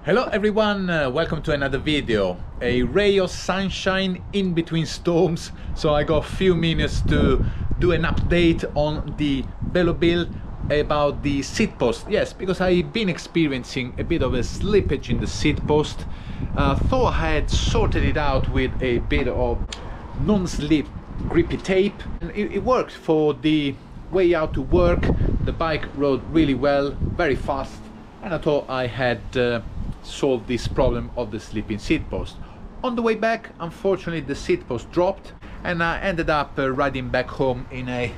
Hello everyone, welcome to another video. A ray of sunshine in between storms, so I got a few minutes to do an update on the Velobuild about the seat post. Yes, because I've been experiencing a bit of a slippage in the seat post. Thought I had sorted it out with a bit of non-slip grippy tape, and it worked for the way out to work. The bike rode really well, very fast, and I thought I had solved this problem of the slipping seat post. On the way back, unfortunately, the seat post dropped, and I ended up riding back home in a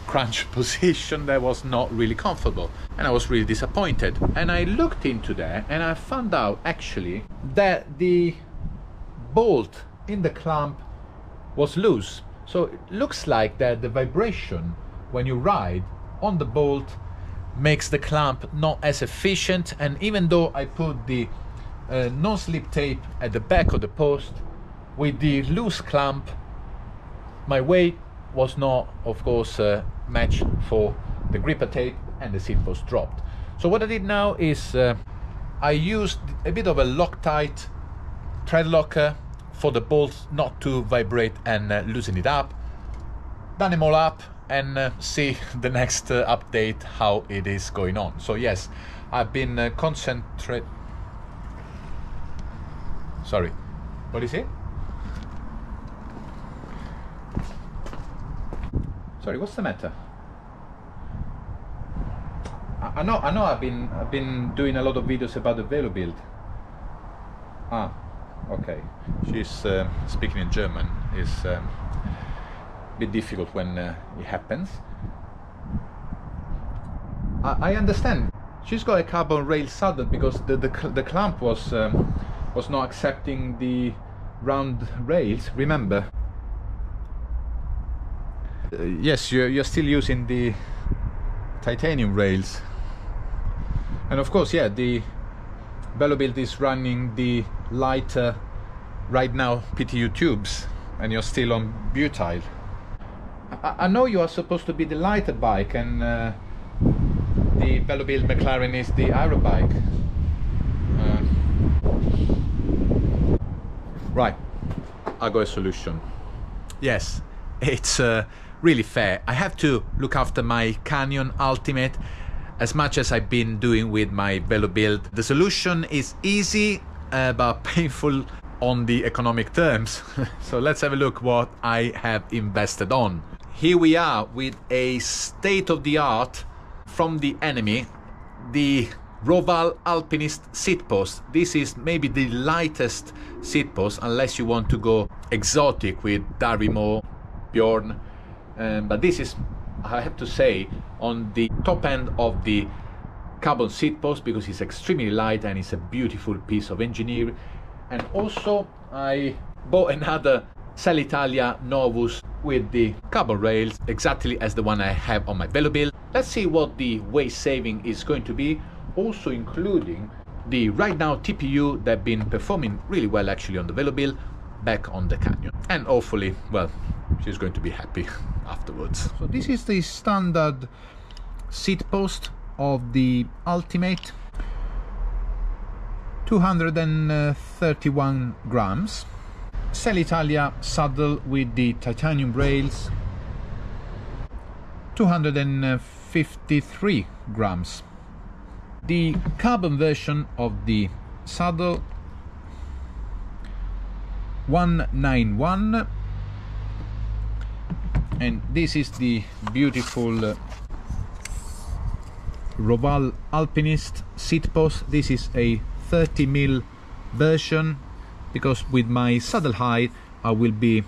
crunch position that was not really comfortable, and I was really disappointed. And I looked into that, and I found out actually that the bolt in the clamp was loose. So it looks like that the vibration when you ride on the bolt makes the clamp not as efficient, and even though I put the non-slip tape at the back of the post, with the loose clamp my weight was not, of course, matched for the gripper tape, and the seat post dropped. So what I did now is I used a bit of a Loctite thread locker for the bolts not to vibrate and loosen it up. Done them all up, and see the next update how it is going on. So yes, I've been sorry, what is it? Sorry, what's the matter? I know I've been doing a lot of videos about the Velobuild. Ah, okay. She's speaking in German. Is bit difficult when it happens. I understand. She's got a carbon rail saddle because the clamp was not accepting the round rails. Remember? Yes, you're still using the titanium rails, and of course, yeah, the Velobuild is running the lighter right now PTU tubes, and you're still on butyl. I know you are supposed to be the lighter bike, and the Velobuild McLaren is the aero bike. Right, I got a solution. Yes, it's really fair. I have to look after my Canyon Ultimate as much as I've been doing with my Velobuild. The solution is easy but painful on the economic terms. So let's have a look what I have invested on. Here we are with a state-of-the-art from the enemy, the Roval Alpinist seat post. This is maybe the lightest seat post, unless you want to go exotic with Darimo, Bjorn, but this is, I have to say, on the top end of the carbon seat post, because it's extremely light and it's a beautiful piece of engineering. And also I bought another Italia Novus with the carbon rails, exactly as the one I have on my Velobuild. Let's see what the weight saving is going to be, also including the right now TPU that have been performing really well actually on the Velobuild back on the Canyon, and hopefully, well, she's going to be happy afterwards. So this is the standard seat post of the Ultimate, 231 grams. Italia saddle with the titanium rails, 253 grams. The carbon version of the saddle, 191, and this is the beautiful Roval Alpinist seat post. This is a 30mm version, because with my saddle height I will be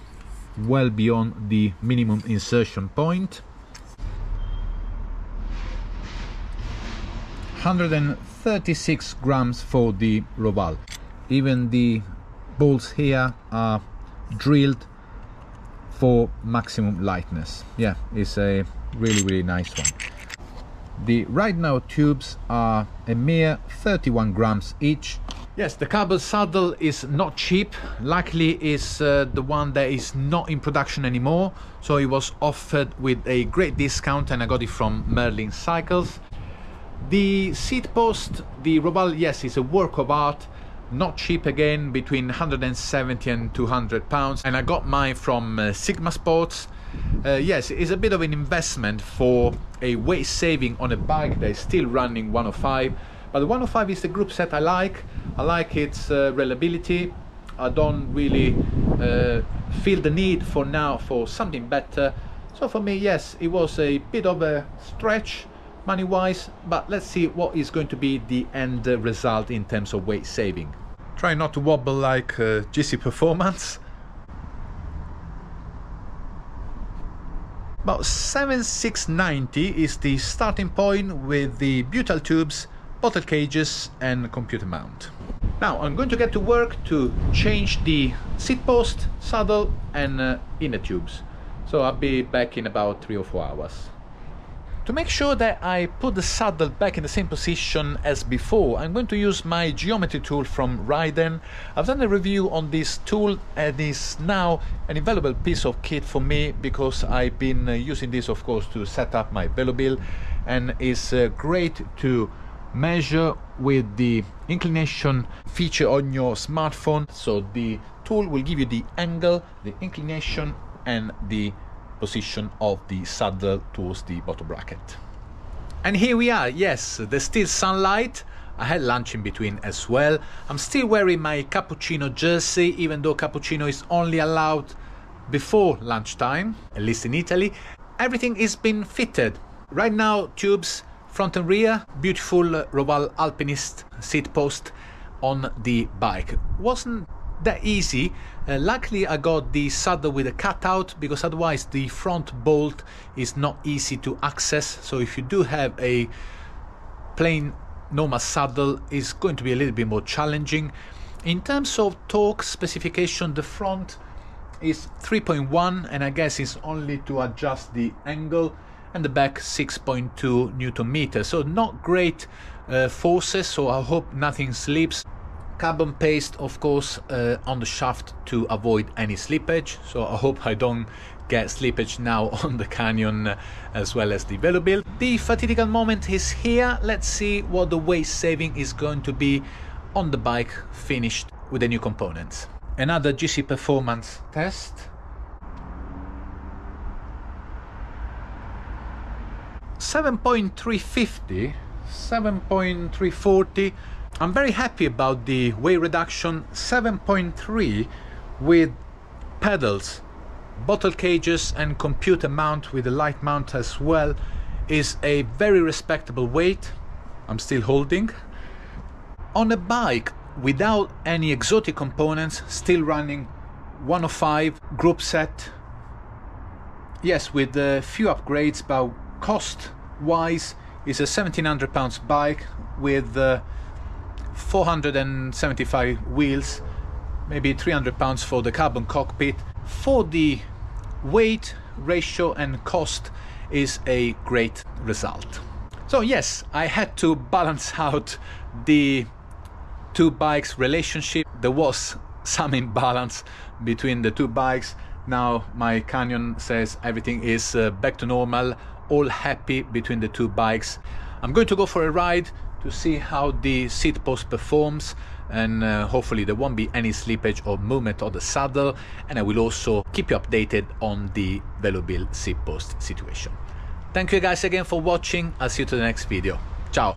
well beyond the minimum insertion point. 136 grams for the Roval. Even the bolts here are drilled for maximum lightness. Yeah, it's a really nice one. The right now tubes are a mere 31 grams each. Yes, the carbon saddle is not cheap. Luckily it's the one that is not in production anymore, so it was offered with a great discount, and I got it from Merlin Cycles. The seat post, the Robal, yes, is a work of art, not cheap again, between 170 and 200 pounds, and I got mine from Sigma Sports. Yes, it's a bit of an investment for a weight saving on a bike that is still running 105, but the 105 is the group set I like. I like its reliability. I don't really feel the need for now for something better. So for me, yes, it was a bit of a stretch money wise, but let's see what is going to be the end result in terms of weight saving. Try not to wobble like GC Performance. About 7690 is the starting point with the butyl tubes, bottle cages and computer mount. Now I'm going to get to work to change the seat post, saddle and inner tubes. So I'll be back in about 3 or 4 hours. To make sure that I put the saddle back in the same position as before, I'm going to use my geometry tool from Raiden. I've done a review on this tool and it's now an invaluable piece of kit for me because I've been using this, of course, to set up my Velobuild, and it's great to measure with the inclination feature on your smartphone. So the tool will give you the angle, the inclination and the position of the saddle towards the bottom bracket. And here we are. Yes, there's still sunlight. I had lunch in between as well. I'm still wearing my cappuccino jersey, even though cappuccino is only allowed before lunchtime, at least in Italy. Everything is been fitted. Right now, tubes front and rear, beautiful Robal Alpinist seat post on the bike. Wasn't that easy. Luckily I got the saddle with a cutout, because otherwise the front bolt is not easy to access. So if you do have a plain normal saddle, it's going to be a little bit more challenging. In terms of torque specification, the front is 3.1 and I guess it's only to adjust the angle, and the back 6.2 Newton meters, so not great forces, so I hope nothing slips. Carbon paste, of course, on the shaft to avoid any slippage, so I hope I don't get slippage now on the Canyon as well as the Velobuild. The fatidical moment is here. Let's see what the weight saving is going to be on the bike finished with the new components. Another GC Performance test. 7.350, 7.340. I'm very happy about the weight reduction. 7.3 with pedals, bottle cages and computer mount with a light mount as well is a very respectable weight. I'm still holding. On a bike without any exotic components, still running 105 group set. Yes, with a few upgrades, but cost wise is a £1,700 bike with 475 wheels, maybe £300 for the carbon cockpit. For the weight ratio and cost is a great result. So yes, I had to balance out the two bikes relationship. There was some imbalance between the two bikes. Now my Canyon says everything is back to normal, all happy between the two bikes. I'm going to go for a ride to see how the seat post performs, and hopefully there won't be any slippage or movement of the saddle, and I will also keep you updated on the Velobuild seat post situation. Thank you guys again for watching. I'll see you to the next video.